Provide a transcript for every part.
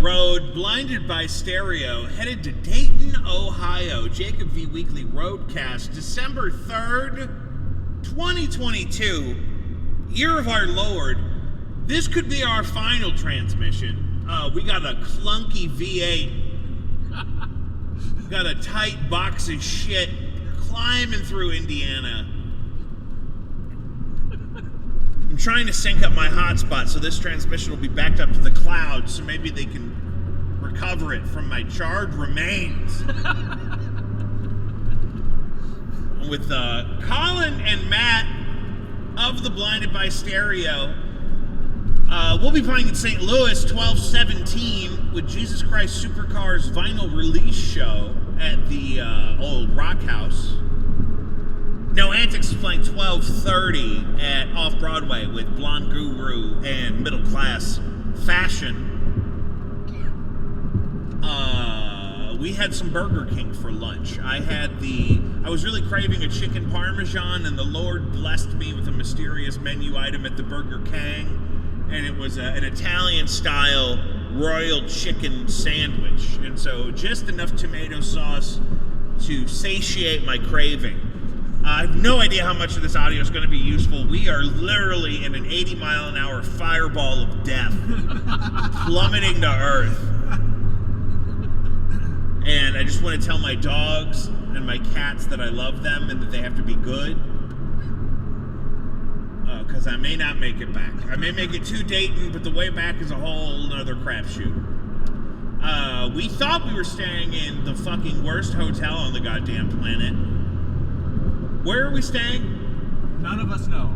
road, blinded by stereo, headed to Dayton, Ohio. Jacob V. Weekly Roadcast, December 3rd, 2022, year of our Lord. This could be our final transmission. We got a clunky V8. Got a tight box of shit climbing through Indiana. I'm trying to sync up my hotspot so this transmission will be backed up to the cloud so maybe they can recover it from my charred remains. With Colin and Matt of the Blinded by Stereo, we'll be playing in St. Louis 12/17 with Jesus Christ Supercars vinyl release show at the old Rock House. No Antics is playing 12:30 at Off-Broadway with Blonde Guru and Middle Class Fashion. We had some Burger King for lunch. I was really craving a chicken parmesan, and the Lord blessed me with a mysterious menu item at the Burger King, and it was an Italian-style royal chicken sandwich, and so just enough tomato sauce to satiate my craving. I have no idea how much of this audio is going to be useful. We are literally in an 80-mile-an-hour fireball of death, plummeting to Earth. And I just want to tell my dogs and my cats that I love them and that they have to be good. Because I may not make it back. I may make it to Dayton, but the way back is a whole other crapshoot. We thought we were staying in the fucking worst hotel on the goddamn planet. Where are we staying? None of us know.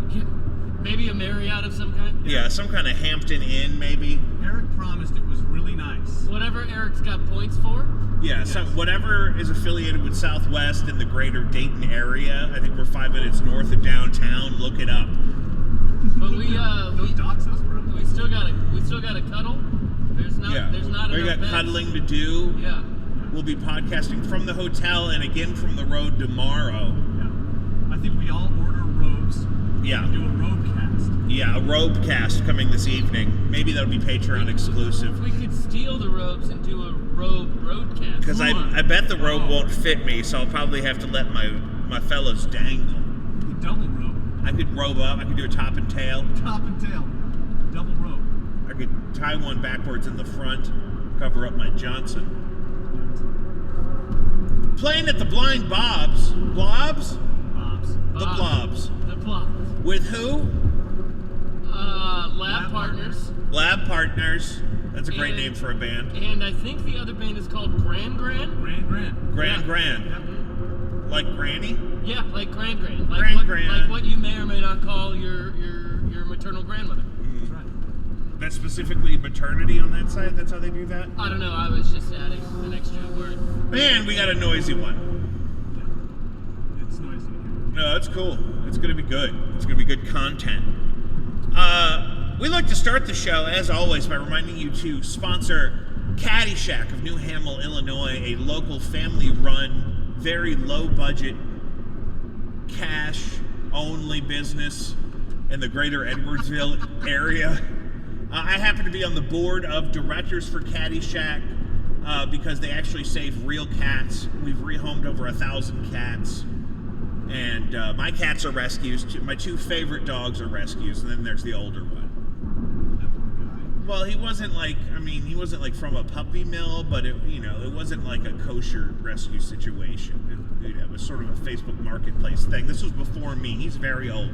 Maybe a Marriott of some kind? Yeah, some kind of Hampton Inn, maybe. Eric promised it was really nice. Whatever Eric's got points for? Yeah, Yes. so whatever is affiliated with Southwest in the greater Dayton area. I think we're 5 minutes north of downtown. Look it up. But we dox us, bro. we still gotta cuddle. There's not We enough got beds. cuddling to do. Yeah. We'll be podcasting from the hotel and again from the road tomorrow. Yeah. I think we all order robes. Yeah. And do a roadcast. Yeah, a ROADCAST coming this evening. Maybe that'll be Patreon exclusive. We could steal the robes and do a roadcast. Because I bet the robe won't fit me, so I'll probably have to let my fellows dangle. Double robe. I could robe up. I could do a top and tail. Top and tail. Double robe. I could tie one backwards in the front, cover up my Johnson. Playing at the Blind Bob's. Blobs? Bob's. The Blobs. The Blobs. With who? Lab Partners. Lab Partners. That's a great And- name for a band. And I think the other band is called Grand. Grand. Grand. Yep. Like Granny? Yeah, like Grand. Like Grand. Like what you may or may not call your maternal grandmother. That's right. That's specifically maternity on that side? That's how they do that? I don't know, I was just adding an extra word. Man, we got a noisy one. Yeah. It's noisy here. No, that's cool. It's going to be good. It's going to be good content. We like to start the show, as always, by reminding you to sponsor Caddyshack of New Hamel, Illinois, a local family-run, very low-budget, cash-only business in the greater Edwardsville area. I happen to be on the board of directors for Caddyshack because they actually save real cats. We've rehomed over 1,000 cats. And my cats are rescues. My 2 favorite dogs are rescues, and then there's the older one. That poor guy. Well, he wasn't like from a puppy mill, but it wasn't like a kosher rescue situation. It was sort of a Facebook Marketplace thing. This was before me. He's very old,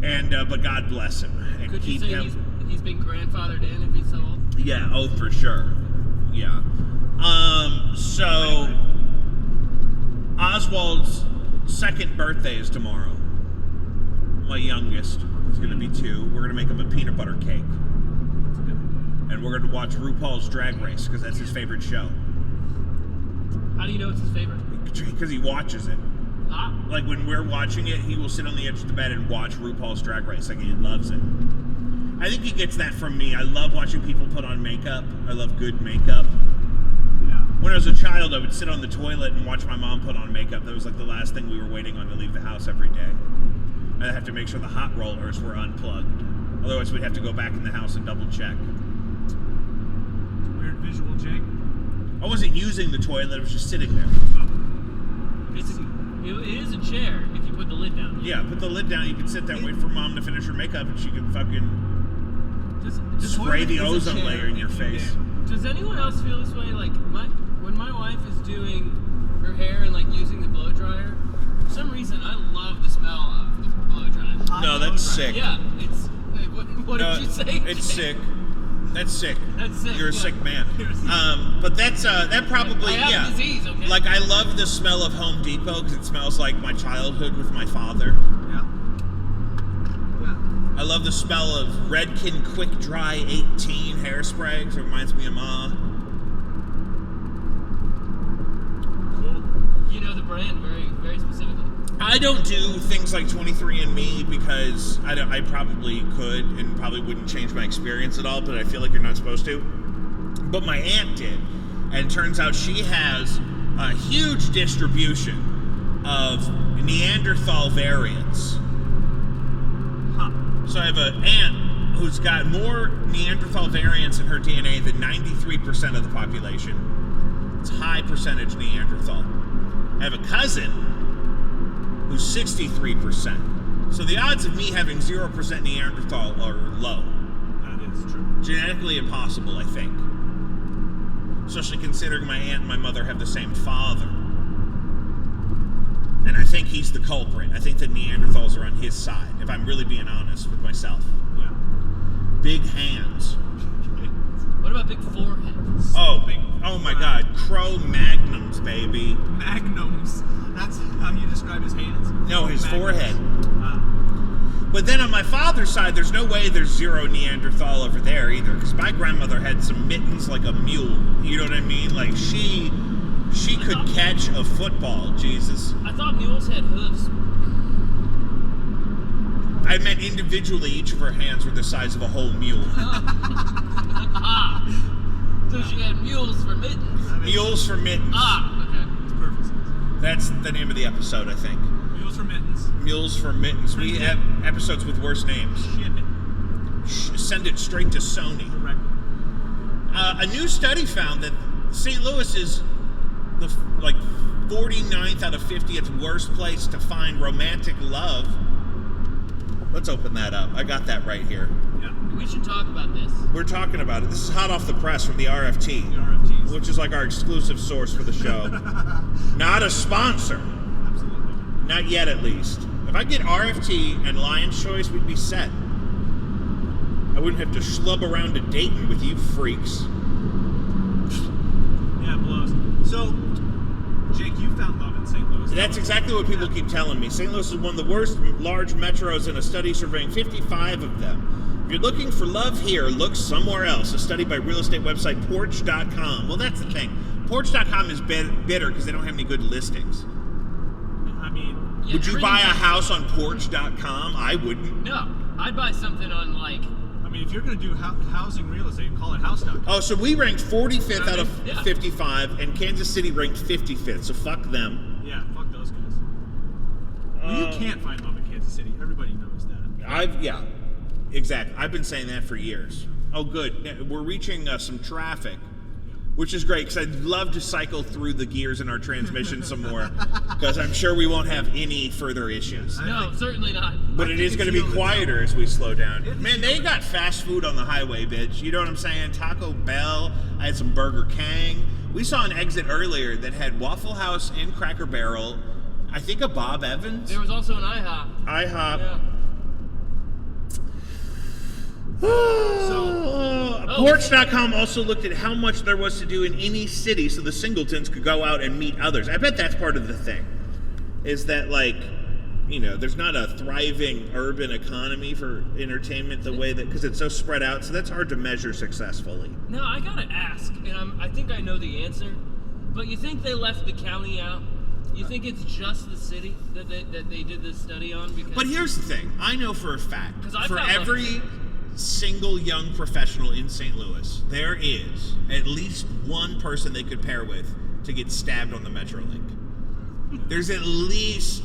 and but God bless him and Could you keep say him. he's been grandfathered in if he's so old? Yeah. Oh, for sure. Yeah. So Oswald's second birthday is tomorrow. My youngest is going to be 2. We're going to make him a peanut butter cake. That's a good idea. And we're going to watch RuPaul's Drag Race because that's his favorite show. How do you know it's his favorite? Because he watches it. Ah, Like when we're watching it, he will sit on the edge of the bed and watch RuPaul's Drag Race. Like he loves it. I think he gets that from me. I love watching people put on makeup. I love good makeup. Yeah. When I was a child, I would sit on the toilet and watch my mom put on makeup. That was like the last thing we were waiting on to leave the house every day. I'd have to make sure the hot rollers were unplugged. Otherwise, we'd have to go back in the house and double check. weird visual, Jake? I wasn't using the toilet, it was just sitting there. It is a chair if you put the lid down. Yeah, put the lid down, you can sit there and wait for Mom to finish her makeup and she can fucking Does spray the ozone layer in your face. Does anyone else feel this way? Like, when my wife is doing her hair and, like, using the blow dryer, for some reason, I love the smell of the blow dryer. No, that's sick. Yeah, it's... What did you say? It's sick. That's sick. That's sick. You're a sick man. But that's that probably I have a disease, okay? Like I love the smell of Home Depot because it smells like my childhood with my father. Yeah. I love the smell of Redken Quick Dry 18 hairspray because it reminds me of Ma. Cool. You know the brand very, very specifically. I don't do things like 23andMe because I probably could and probably wouldn't change my experience at all, but I feel like you're not supposed to. But my aunt did, and turns out she has a huge distribution of Neanderthal variants. Huh. So I have an aunt who's got more Neanderthal variants in her DNA than 93% of the population. It's a high percentage Neanderthal. I have a cousin who's 63%. So the odds of me having 0% Neanderthal are low. That is true. Genetically impossible, I think. Especially considering my aunt and my mother have the same father. And I think he's the culprit. I think that Neanderthals are on his side, if I'm really being honest with myself. Yeah. Big hands. What about big foreheads? Oh my God. Cro-Magnums, baby. Magnums. That's how you describe his hands? No, his forehead. Ah. But then on my father's side, there's no way there's zero Neanderthal over there either, because my grandmother had some mittens like a mule. You know what I mean? Like she could catch a football, Jesus. I thought mules had hooves. I meant individually, each of her hands were the size of a whole mule. So she had mules for mittens. Mules for mittens. Okay. It's perfect sense. That's the name of the episode, I think. Mules for mittens. Mules for mittens. We have episodes with worse names. Ship it. Send it straight to Sony. Directly. A new study found that St. Louis is the 49th out of 50th worst place to find romantic love. Let's open that up. I got that right here. Yeah. We should talk about this. We're talking about it. This is hot off the press from the RFT, The RFTs. which is like our exclusive source for the show. Not a sponsor. Absolutely. Not yet, at least. If I get RFT and Lion's Choice, we'd be set. I wouldn't have to schlub around to Dayton with you freaks. Yeah, it blows. So, Jake, you found love in St. Louis. That's exactly what people keep telling me. St. Louis is one of the worst large metros in a study surveying 55 of them. If you're looking for love here, look somewhere else. A study by real estate website Porch.com. Well, that's the thing. Porch.com is bitter because they don't have any good listings. I mean, Yeah, Would you buy a everything's- house on Porch.com? I wouldn't. No, I'd buy something on if you're going to do housing real estate, call it house.com. Oh, so we ranked 45th out of Yeah. 55, and Kansas City ranked 55th, so fuck them. Yeah, fuck those guys. Well, you can't find love in Kansas City. Everybody knows that. Yeah, exactly. I've been saying that for years. Oh, good. We're reaching some traffic, which is great, because I'd love to cycle through the gears in our transmission some more, because I'm sure we won't have any further issues. no, certainly not. But I it think is going to it's be yielded quieter as we slow down. It is Man, they got fast food on the highway, bitch. You know what I'm saying? Taco Bell. I had some Burger King. We saw an exit earlier that had Waffle House and Cracker Barrel. I think a Bob Evans. There was also an IHOP. IHOP. Yeah. Porch.com also looked at how much there was to do in any city so the singletons could go out and meet others. I bet that's part of the thing. Is that, there's not a thriving urban economy for entertainment the way that, because it's so spread out, so that's hard to measure successfully. Now, I gotta ask, and I think I know the answer, but you think they left the county out? You think it's just the city that they did this study on? Because But here's the thing. I know for a fact, 'Cause I for found every single young professional in St. Louis, there is at least one person they could pair with to get stabbed on the Metrolink. There's at least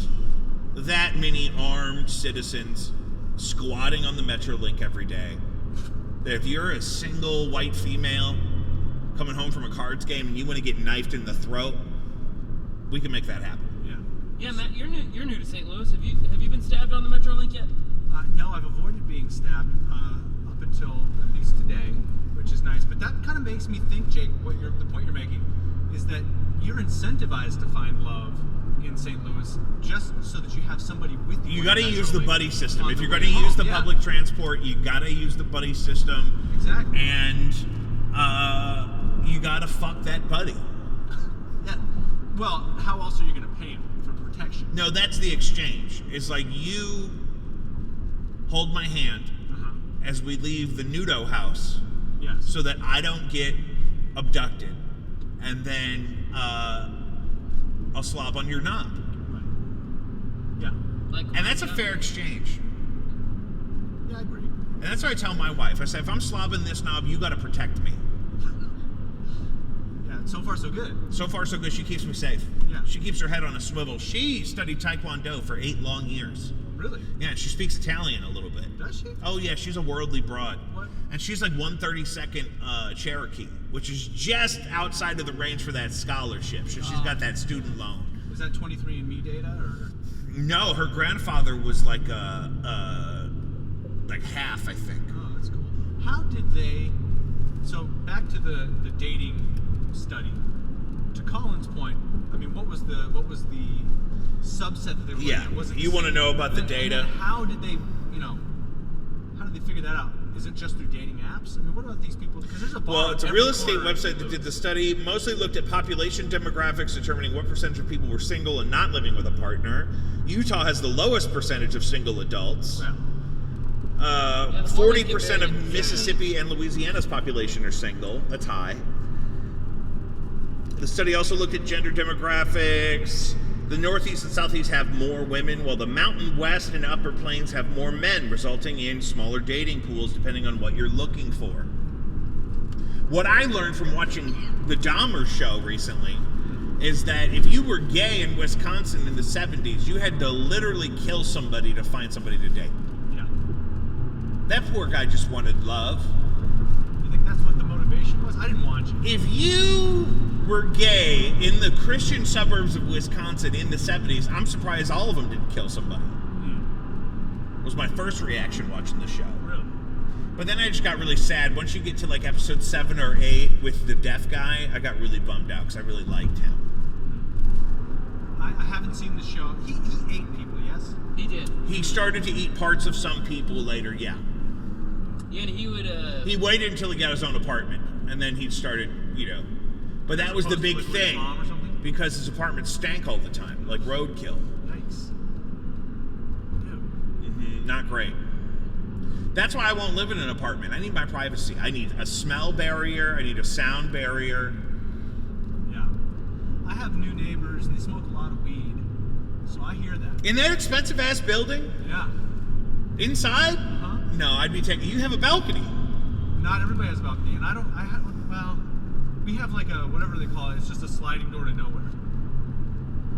that many armed citizens squatting on the Metrolink every day. That if you're a single white female, coming home from a cards game and you want to get knifed in the throat, we can make that happen. Yeah, Matt, you're new to St. Louis. Have you been stabbed on the Metrolink yet? No, I've avoided being stabbed up until at least today, which is nice. But that kind of makes me think, Jake, the point you're making is that you're incentivized to find love in St. Louis just so that you have somebody with you. You got to use the buddy system. If you're going to use the public transport, you got to use the buddy system. Exactly. And you got to fuck that buddy. Yeah. Well, how else are you going to pay him for protection? No, that's the exchange. It's like you hold my hand as we leave the Nudo house, so that I don't get abducted, and then I'll slob on your knob. Right. Yeah. And that's a fair exchange. Yeah, I agree. And that's what I tell my wife. I say, if I'm slobbing this knob, you got to protect me. Yeah, so far so good. So far so good. She keeps me safe. Yeah. She keeps her head on a swivel. She studied Taekwondo for 8 long years. Really? Yeah, she speaks Italian a little bit. Does she? Oh yeah, she's a worldly broad. What? And she's like 132nd Cherokee, which is just outside of the range for that scholarship. So she's got that student loan. Was that 23andMe data or? No, her grandfather was like half, I think. Oh, that's cool. How did they? So back to the dating study. To Colin's point, I mean, what was the subset that they were looking at? Was it you want to know about the data? And how did they, how did they figure that out? Is it just through dating apps? I mean, what about these people? Because there's a bar. Well, it's a every real estate corner. website that did the study. Mostly looked at population demographics, determining what percentage of people were single and not living with a partner. Utah has the lowest percentage of single adults. Well, 40% of Mississippi and Louisiana's population are single. That's high. The study also looked at gender demographics. The Northeast and Southeast have more women, while the Mountain West and Upper Plains have more men, resulting in smaller dating pools depending on what you're looking for. What I learned from watching the Dahmer show recently is that if you were gay in Wisconsin in the 70s, you had to literally kill somebody to find somebody to date. yeah. That poor guy just wanted love. You think that's what the motivation was? I didn't watch it. If you were gay in the Christian suburbs of Wisconsin in the 70s, I'm surprised all of them didn't kill somebody. Was my first reaction watching the show. Really? But then I just got really sad. Once you get to like episode 7 or 8 with the deaf guy, I got really bummed out because I really liked him. I haven't seen the show. He ate people, yes? He did. He started to eat parts of some people later, yeah. Yeah, and he would. He waited until he got his own apartment, and then he started, But that was the big Supposed to live with his thing, mom or something? because his apartment stank all the time, like roadkill. Yikes. Dude. Not great. That's why I won't live in an apartment. I need my privacy. I need a smell barrier. I need a sound barrier. Yeah. I have new neighbors and they smoke a lot of weed. So I hear that. In that expensive ass building, Yeah. inside, Uh-huh. no, I'd be taking. You have a balcony. Not everybody has a balcony. And we have like a, whatever they call it. It's just a sliding door to nowhere.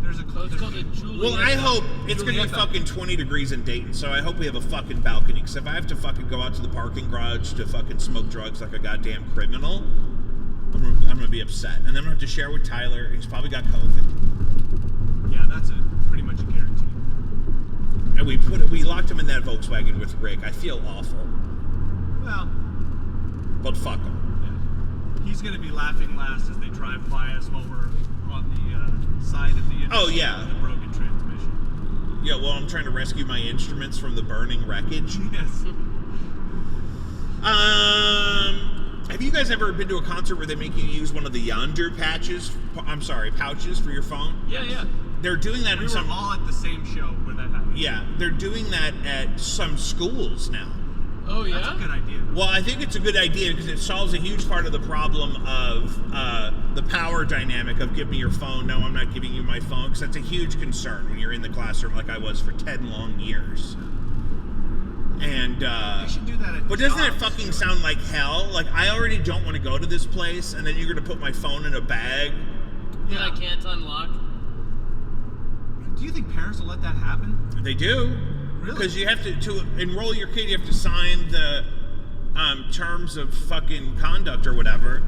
There's a it's called a Juliet. Well, I hope it's going to be fucking 20 degrees in Dayton, so I hope we have a fucking balcony. Because if I have to fucking go out to the parking garage to fucking smoke drugs like a goddamn criminal, I'm gonna be upset. And then I'm gonna have to share with Tyler. He's probably got COVID. Yeah, that's pretty much a guarantee. And we locked him in that Volkswagen with Rick. I feel awful. Well, But fuck him. yeah. He's going to be laughing last as they drive by us while we're on the side of the Oh, yeah. with the broken transmission. Yeah, well, I'm trying to rescue my instruments from the burning wreckage. Yes. Have you guys ever been to a concert where they make you use one of the Yonder pouches for your phone? Yeah. They're doing that We in were some. all at the same show where that happened. Yeah, they're doing that at some schools now. Oh yeah. That's a good idea. Well, I think it's a good idea because it solves a huge part of the problem of the power dynamic of give me your phone. No, I'm not giving you my phone, because that's a huge concern when you're in the classroom like I was for 10 long years. And We should do that at but doesn't it jobs. fucking sound like hell? Like, I already don't want to go to this place, and then you're going to put my phone in a bag. That I can't unlock. Do you think parents will let that happen? They do. Really? Because you have to enroll your kid, you have to sign the terms of fucking conduct or whatever.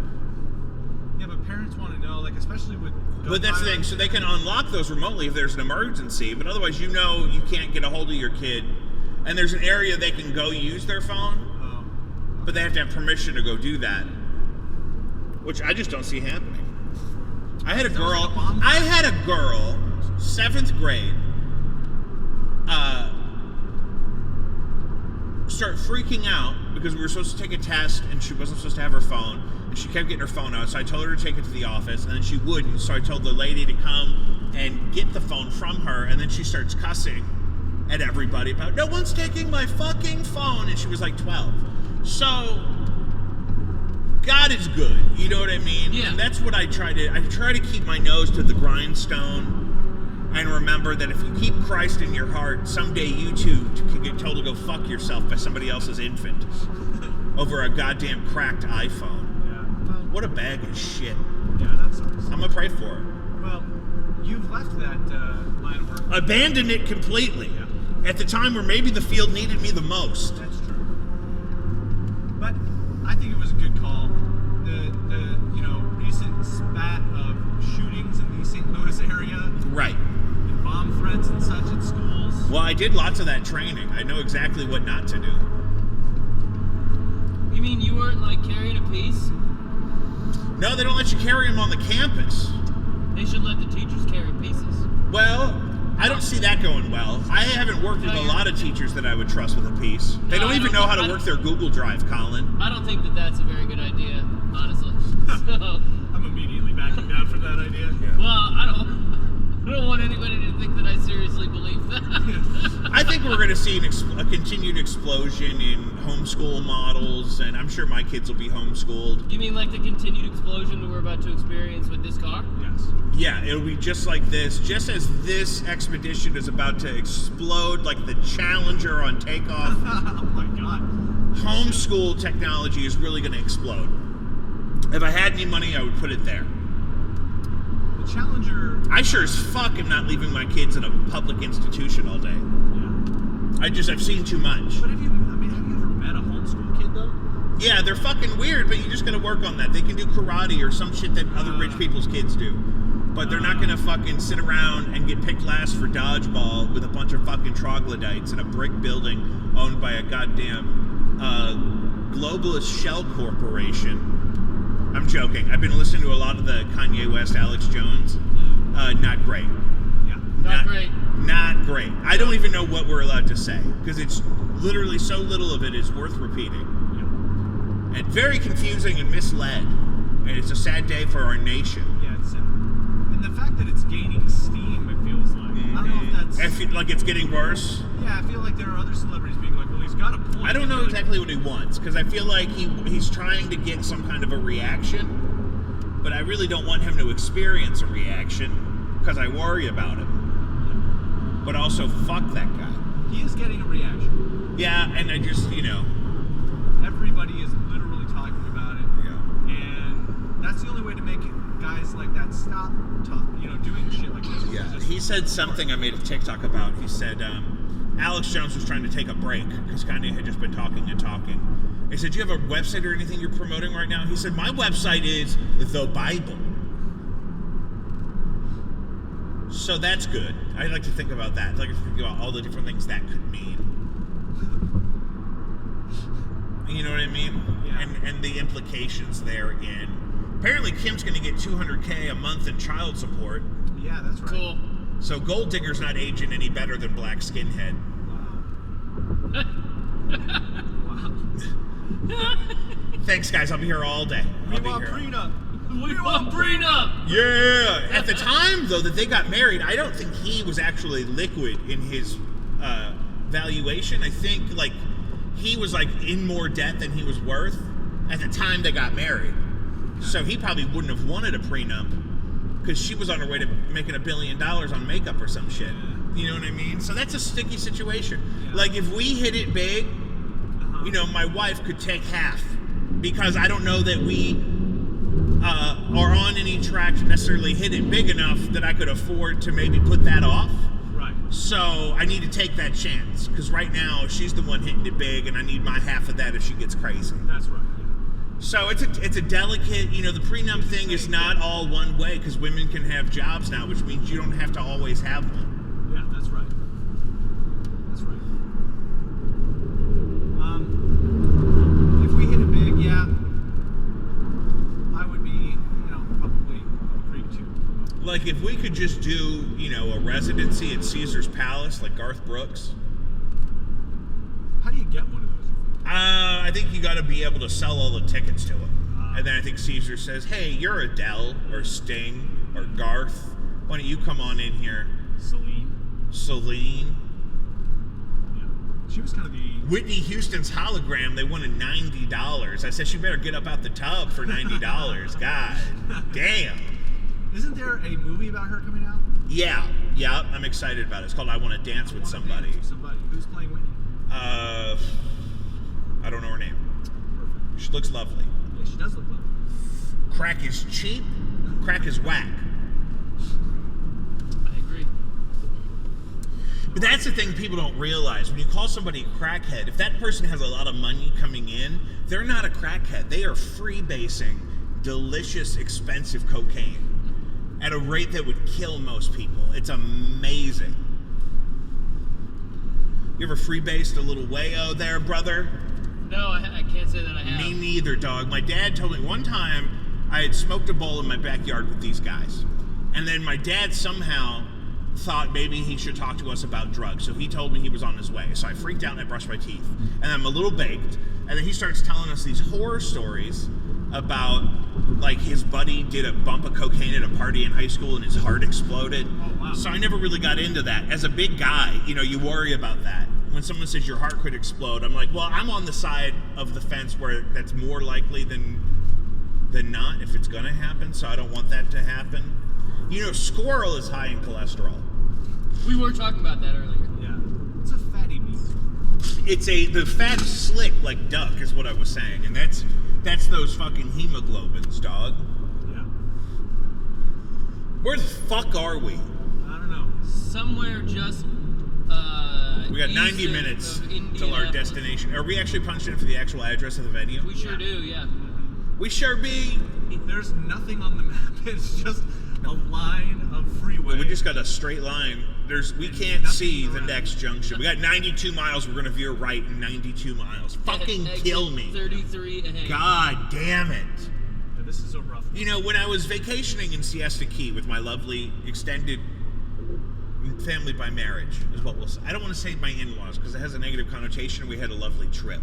parents want to know, like, especially with But that's the thing. So they can unlock those remotely if there's an emergency. But otherwise, you can't get a hold of your kid. And there's an area they can go use their phone. Oh. But they have to have permission to go do that. Which I just don't see happening. I had a girl, 7th grade, start freaking out because we were supposed to take a test and she wasn't supposed to have her phone. And she kept getting her phone out, so I told her to take it to the office, and then she wouldn't, so I told the lady to come and get the phone from her, and then she starts cussing at everybody about, no one's taking my fucking phone, and she was like 12. So, God is good, you know what I mean? Yeah. And that's what I try to keep my nose to the grindstone, and remember that if you keep Christ in your heart, someday you too can get told to go fuck yourself by somebody else's infant over a goddamn cracked iPhone. What a bag of shit. Yeah, that sucks. I'm gonna pray for it. Well, you've left that line of work. Abandoned it completely. Yeah. At the time where maybe the field needed me the most. That's true. But I think it was a good call. The recent spat of shootings in the St. Louis area. Right. And bomb threats and such at schools. Well, I did lots of that training. I know exactly what not to do. You mean you weren't like carrying a piece? No, they don't let you carry them on the campus. They should let the teachers carry pieces. Well, I don't see that going well. I haven't worked with a lot of teachers that I would trust with a piece. They don't even know how to work their Google Drive, Colin. I don't think that that's a very good idea, honestly. So, I'm immediately backing down from that idea. well, I don't want anybody to think that I seriously believe that. I think we're going to see a continued explosion in homeschool models, and I'm sure my kids will be homeschooled. You mean like the continued explosion that we're about to experience with this car? Yes. Yeah, it'll be just like this. Just as this expedition is about to explode like the Challenger on takeoff, Oh my God. homeschool technology is really going to explode. If I had any money, I would put it there. The Challenger. I sure as fuck am not leaving my kids in a public institution all day. Yeah. I've seen too much. But have you ever met a homeschool kid though? Yeah, they're fucking weird, but you just gotta work on that. They can do karate or some shit that other rich people's kids do. But they're not gonna fucking sit around and get picked last for dodgeball with a bunch of fucking troglodytes in a brick building owned by a goddamn globalist shell corporation. I'm joking. I've been listening to a lot of the Kanye West, Alex Jones. Not great. Yeah. Not great. Not great. I don't even know what we're allowed to say because it's literally so little of it is worth repeating. Yeah. And very confusing and misled. And it's a sad day for our nation. Yeah. And the fact that it's gaining steam, it feels like. I don't know if that's. I feel like it's getting worse. Yeah, I feel like there are other celebrities being like, well, he's got a point. I don't know exactly what he wants because I feel like he's trying to get some kind of a reaction, but I really don't want him to experience a reaction because I worry about him. But also, fuck that guy. He is getting a reaction. Yeah, and I just, Everybody is literally talking about it. Yeah. And that's the only way to make guys like that stop doing shit like this. Yeah, he said something I made a TikTok about. He said Alex Jones was trying to take a break because Kanye had just been talking and talking. He said, do you have a website or anything you're promoting right now? He said, my website is the Bible. So that's good. I like to think about that. I like to think about all the different things that could mean. You know what I mean? Yeah. And the implications therein. Apparently Kim's going to get $200K a month in child support. Yeah, that's right. Cool. So Gold Digger's not aging any better than Black Skinhead. Wow. Thanks, guys. I'll be here all day. We want prenup. We want prenup. Yeah. At the time, though, that they got married, I don't think he was actually liquid in his valuation. I think, he was, in more debt than he was worth at the time they got married. So he probably wouldn't have wanted a prenup because she was on her way to making $1 billion on makeup or some shit. You know what I mean? So that's a sticky situation. Yeah. If we hit it big, my wife could take half because I don't know that we are on any track to necessarily hit it big enough that I could afford to maybe put that off. Right. So I need to take that chance because right now she's the one hitting it big and I need my half of that if she gets crazy. That's right. So it's a delicate, the prenup thing is not all one way because women can have jobs now, which means you don't have to always have one. Yeah, that's right. That's right. If we hit it big, yeah, I would be, probably agreed to. Like if we could just do, a residency at Caesar's Palace, like Garth Brooks. How do you get one of those? I think you got to be able to sell all the tickets to it. And then I think Caesar says, hey, you're Adele or Sting or Garth. Why don't you come on in here? Celine. Yeah. She was kind of the... Whitney Houston's hologram, they wanted $90. I said, she better get up out the tub for $90. God damn. Isn't there a movie about her coming out? Yeah, I'm excited about it. It's called I Want to Dance with Somebody. Who's playing Whitney? I don't know her name. Perfect. She looks lovely. Yeah, she does look lovely. Crack is cheap. Crack is whack. I agree. But that's the thing people don't realize. When you call somebody a crackhead, if that person has a lot of money coming in, they're not a crackhead. They are freebasing delicious, expensive cocaine at a rate that would kill most people. It's amazing. You ever freebased a little wayo there, brother? No, I can't say that I have. Me neither, dog. My dad told me one time I had smoked a bowl in my backyard with these guys. And then my dad somehow thought maybe he should talk to us about drugs. So he told me he was on his way. So I freaked out and I brushed my teeth. And I'm a little baked. And then he starts telling us these horror stories about, like, his buddy did a bump of cocaine at a party in high school and his heart exploded. Oh, wow. So I never really got into that. As a big guy, you worry about that. When someone says your heart could explode, I'm like, well, I'm on the side of the fence where that's more likely than not if it's going to happen, so I don't want that to happen. Squirrel is high in cholesterol. We were talking about that earlier. Yeah. It's a fatty meat. The fat's slick like duck is what I was saying, and that's those fucking hemoglobins, dog. Yeah. Where the fuck are we? I don't know. Somewhere just We got 90 minutes till our destination. Are we actually punched in for the actual address of the venue? We sure do, yeah. We sure be. There's nothing on the map. It's just a line of freeway. We just got a straight line. We can't Nothing see the around. next junction. We got 92 miles. We're going to veer right in 92 miles. Fucking Exit kill me. 33 ahead. God damn it. Yeah, this is a rough one. When I was vacationing in Siesta Key with my lovely extended family by marriage, is what we'll say. I don't want to say my in-laws because it has a negative connotation. We had a lovely trip.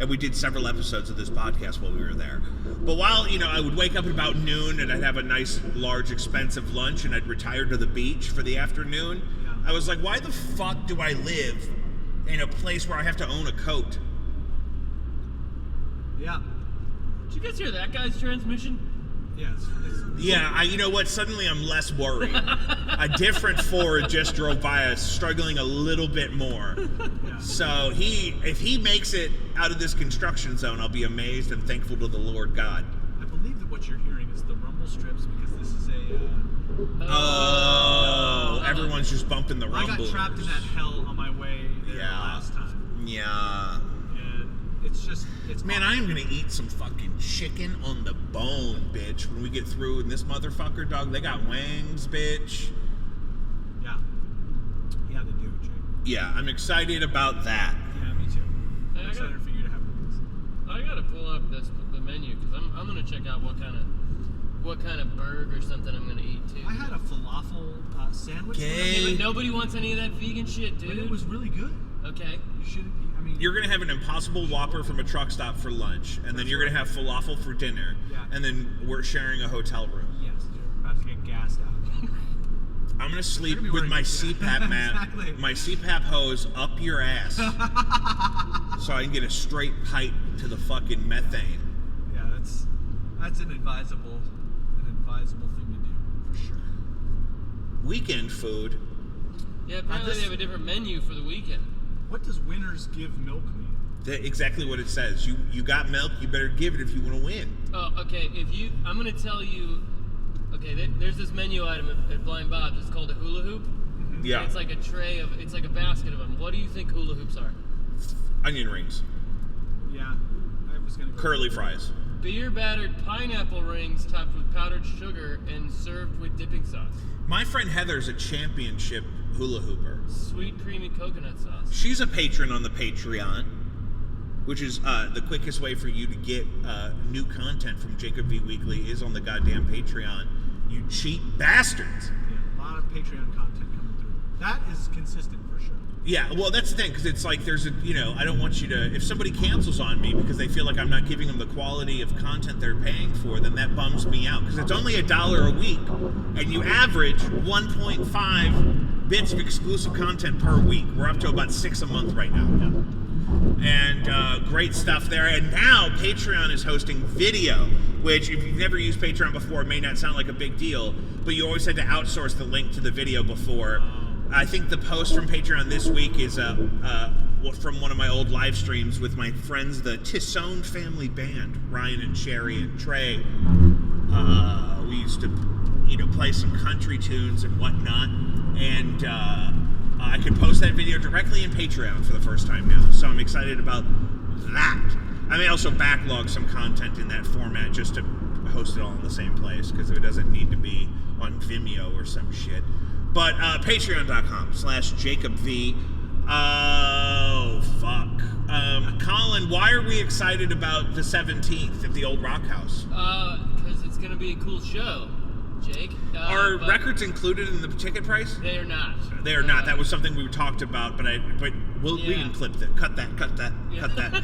And we did several episodes of this podcast while we were there. But while, I would wake up at about noon and I'd have a nice, large, expensive lunch and I'd retire to the beach for the afternoon, I was like, why the fuck do I live in a place where I have to own a coat? Yeah. Did you guys hear that guy's transmission? Yeah. Yeah, you know what? Suddenly I'm less worried. A different Ford just drove by us, struggling a little bit more. Yeah. So if he makes it out of this construction zone, I'll be amazed and thankful to the Lord God. I believe that what you're hearing is the rumble strips because this is a... Everyone's just bumping the rumble. I got trapped in that hell on my way there last time. Yeah. And it's Man, I am gonna eat some fucking chicken on the bone, bitch, when we get through in this motherfucker, dog. They got wings, bitch. Yeah. Yeah, they do, Jake. Yeah, I'm excited about that. Yeah, me too. Hey, I'm excited for you to have wings. I gotta pull up the menu because I'm gonna check out what kind of burger or something I'm gonna eat too. I had a falafel sandwich. Okay. But nobody wants any of that vegan shit, dude. But it was really good. Okay. You should. I mean, You're gonna have an Impossible Whopper from a truck stop for lunch, and then you're gonna have falafel for dinner, Yeah. and then we're sharing a hotel room. Yes, you're about to get gassed out. I'm gonna sleep You're gonna be with wearing- my CPAP mat, Exactly. my CPAP hose up your ass, so I can get a straight pipe to the fucking methane. Yeah, that's an advisable thing to do for sure. Weekend food. Yeah, apparently they have a different menu for the weekend. What does winners give milk mean? Exactly what it says. You got milk. You better give it if you want to win. Oh, okay. I'm gonna tell you. Okay, there's this menu item at Blind Bob's. It's called a hula hoop. Yeah. It's like a tray of. It's like a basket of them. What do you think hula hoops are? Onion rings, Yeah, I was gonna go curly fries. beer-battered pineapple rings topped with powdered sugar and served with dipping sauce. My friend Heather's a championship hula hooper. Sweet, creamy coconut sauce. She's a patron on the Patreon, which is the quickest way for you to get new content from Jacob V Weekly is on the goddamn Patreon. You cheap bastards. Yeah, a lot of Patreon content coming through. That is consistent for sure. Yeah, well, that's the thing, because it's like there's a, I don't want you to, if somebody cancels on me because they feel like I'm not giving them the quality of content they're paying for, then that bums me out, because it's only $1 a week, and you average 1.5 bits of exclusive content per week. We're up to about 6 a month right now. Yeah. And great stuff there. And now Patreon is hosting video, which if you've never used Patreon before, it may not sound like a big deal, but you always had to outsource the link to the video before. I think the post from Patreon this week is from one of my old live streams with my friends, the Tissone family band, Ryan and Sherry and Trey. We used to, play some country tunes and whatnot, and I could post that video directly in Patreon for the first time now, so I'm excited about that. I may also backlog some content in that format just to host it all in the same place, because it doesn't need to be on Vimeo or some shit. But patreon.com/JacobV. Oh, fuck. Colin, why are we excited about the 17th at the old Rock House? Because it's going to be a cool show, Jake. Are records included in the ticket price? They are not. They are not. That was something we talked about, but we can clip that. Cut that. Yeah. Cut that.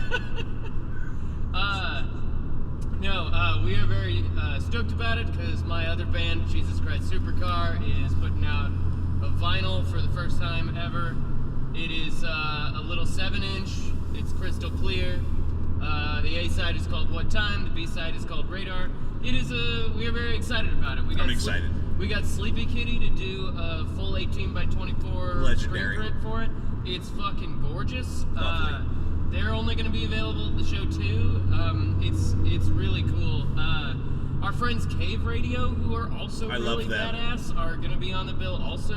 No, we are very stoked about it because my other band, Jesus Christ Supercar, is putting out a vinyl for the first time ever. It is a little 7-inch. It's crystal clear. The A side is called What Time. The B side is called Radar. It is we are very excited about it. I'm excited. We got Sleepy Kitty to do a full 18x24 Legendary. screen print for it. It's fucking gorgeous. Lovely. They're only going to be available at the show too. It's really cool. Our friends Cave Radio, who are also really badass, are going to be on the bill also.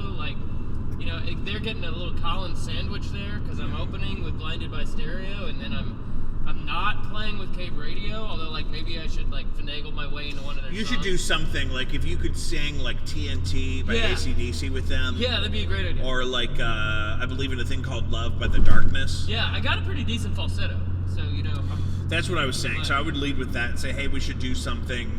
They're getting a little Colin sandwich there because I'm opening with Blinded by Stereo, and then I'm not playing with Cave Radio. Although maybe I should finagle my way into one of their songs. You should do something if you could sing TNT by AC/DC with them. Yeah, that'd be a great idea. Or I Believe in a Thing Called Love by The Darkness. Yeah, I got a pretty decent falsetto, so that's what I was saying. So I would lead with that and say, hey, we should do something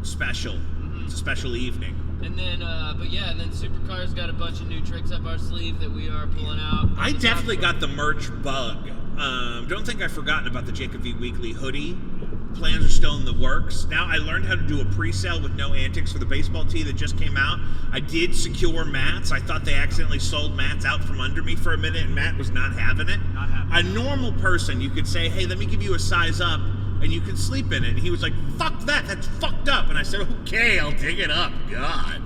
special. It's a special evening. And then, and then Supercar's got a bunch of new tricks up our sleeve that we are pulling out. I definitely got the merch bug. Don't think I've forgotten about the Jacob V Weekly hoodie. Plans are still in the works. Now I learned how to do a pre-sale with no antics for the baseball tee that just came out. I did secure Matt's. I thought they accidentally sold Matt's out from under me for a minute, and Matt was not having it. Not having it. A normal person, you could say, hey, let me give you a size up, and you can sleep in it. And he was like, fuck that, that's fucked up. And I said, okay, I'll dig it up. God.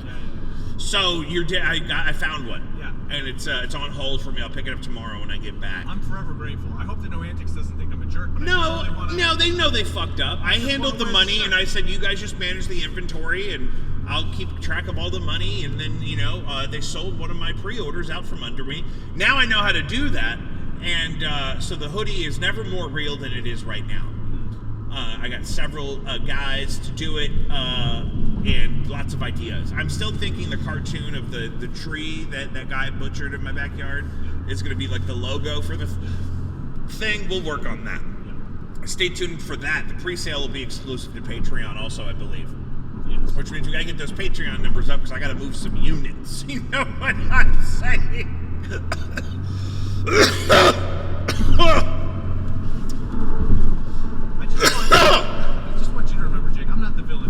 So I found one. Yeah. And it's on hold for me. I'll pick it up tomorrow when I get back. I'm forever grateful. I hope that No Antics doesn't think I'm a jerk, but no, they know they fucked up. I handled the money, and I said, you guys just manage the inventory, and I'll keep track of all the money. And then, they sold one of my pre-orders out from under me. Now I know how to do that. And so the hoodie is never more real than it is right now. I got several guys to do it, and lots of ideas. I'm still thinking the cartoon of the tree that guy butchered in my backyard is going to be the logo for the thing. We'll work on that. Stay tuned for that. The pre-sale will be exclusive to Patreon also, I believe. Yes. Which means we got to get those Patreon numbers up because I got to move some units. You know what I'm saying? I just want you to remember, Jake, I'm not the villain.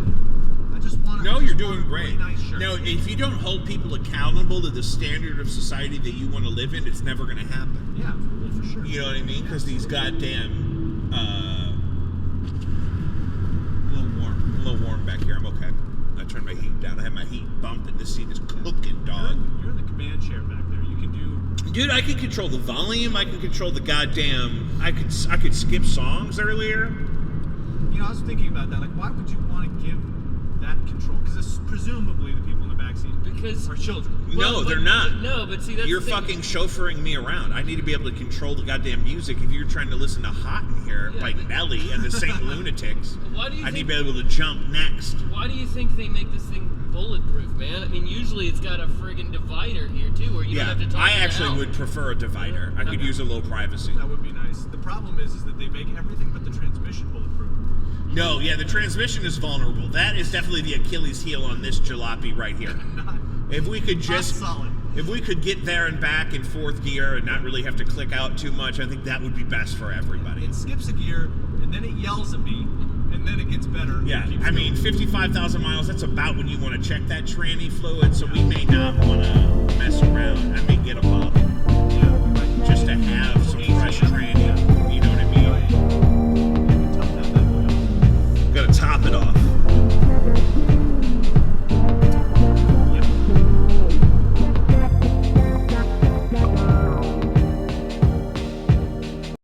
You're doing great. Nice shirt. No, if you don't hold people accountable to the standard of society that you want to live in, it's never going to happen. Yeah, for sure. You know what I mean? Because these goddamn a little warm back here. I'm okay. I turned my heat down. I have my heat bumping. This seat is cooking, dog. You're in the command chair back there. You can do. Dude, I can control the volume. I can control the goddamn. I could skip songs earlier. I was thinking about that. Why would you want to give that control? Because presumably the people in the back backseat. Because our children. No, they're not. No, but see, that's you're the thing. fucking chauffeuring me around. I need to be able to control the goddamn music. If you're trying to listen to Hot in Here by Nelly and the Saint Lunatics, I need to be able to jump next. Why do you think they make this thing bulletproof, man? I mean, usually it's got a friggin' divider here too, where you don't have to talk I to the actually help. would prefer a divider. I could use a little privacy. That would be nice. The problem is that they make everything but the transmission bulletproof. No, the transmission is vulnerable. That is definitely the Achilles heel on this jalopy right here. If we could just, solid. if we could get there and back in fourth gear and not really have to click out too much, I think that would be best for everybody. It skips a gear, and then it yells at me, and then it gets better. Yeah, I mean, 55,000 miles, that's about when you want to check that tranny fluid, so we may not want to mess around. I may get a bottle.